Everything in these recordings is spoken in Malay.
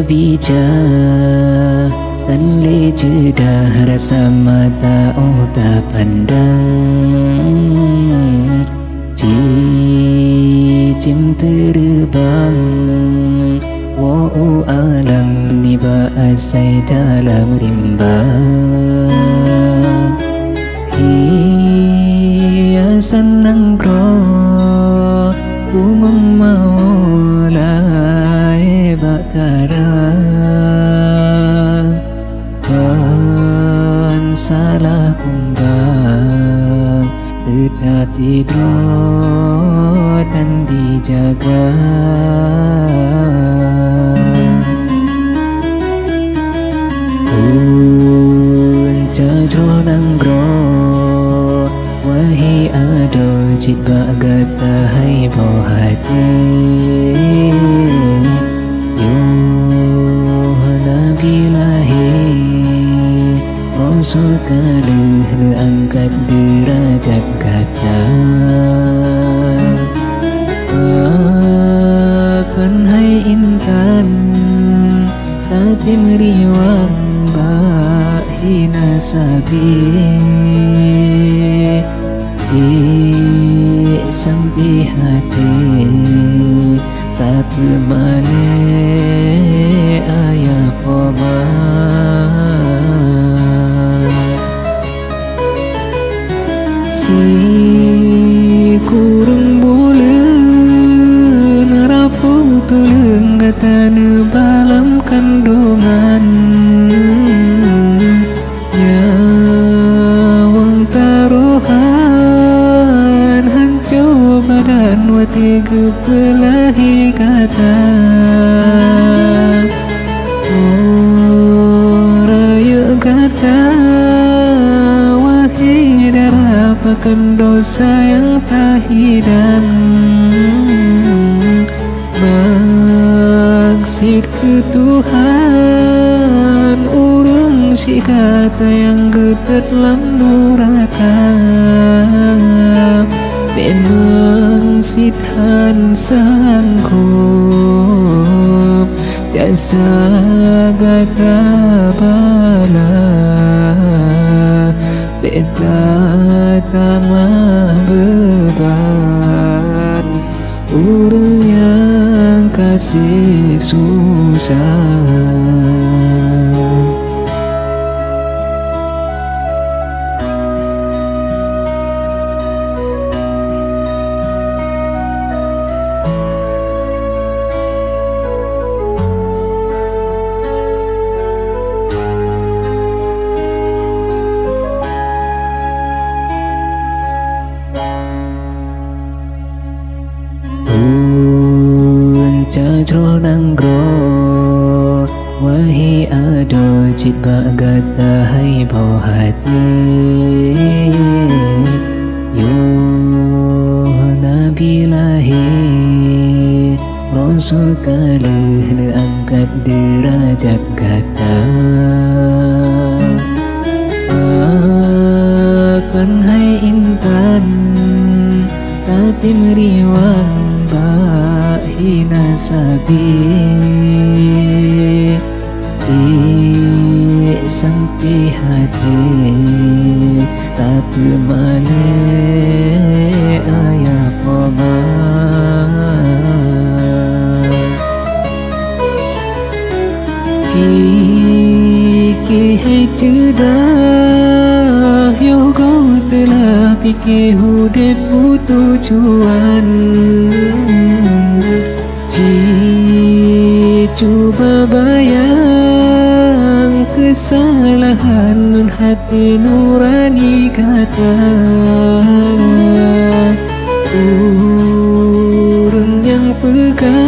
bijak tanle jeda rasa mata tak pandang cicim terbang alam ni baasai dalam rimba hiasan nangkro umamawalai bakara kan salah kumbang tetap tidur dan dijaga Cajro nanggro wahi ado jika gata hai bau hati yo nabi lahir rasul kaluh angkat derajat kata akan hai intan tatim riwang hina sabi sampai hati tak male ayah poma si kurung bulan rapuh tulung kata balam kandungan badan wati kepelahi kata raya kata wahai darapakan dosa yang tak hidang maksud ke Tuhan urung si kata yang getetlam duraka memang sithan sanggup jasa gata bala beta tamah beban urang yang kasih susah Cajro nanggro wahi ado jika gata hai bau hati yo nabi lahir rasul kaluh angkat derajat kata akan hai intan tatim riwang hina sabi sampai hati tak male ayah poma Kiki hai cedah yo kau telah fikir hidupmu tujuan Cuba bayang kesalahan hati nurani kata urang yang pegang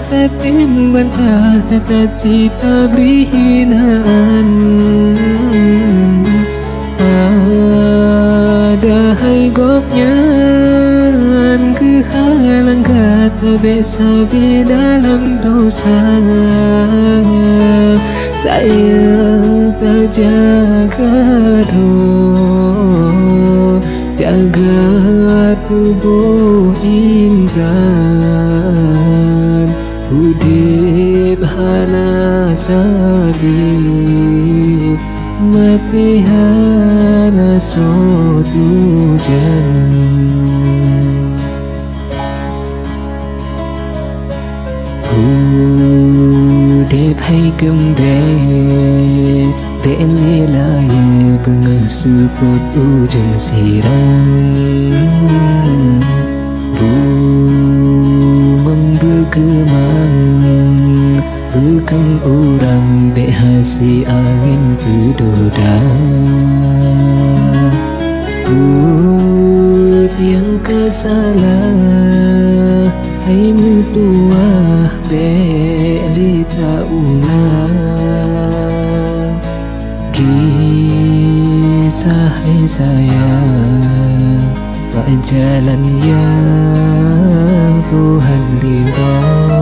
tatim bantah kata cita beri hinaan padahal goknya kehalang kata besabi dalam dosa sayang tak jaga doa jaga tubuh intan udip hala sabi matihana sotu jan đẹp hay cầm bé bé em nghe lại bằng sự bột u chân sirang bu memberkeman bukan orang be hasi angin berdoda bud yang kesalah hai mutua be lita ulang kisah sayang jalan yang Tuhan ridha.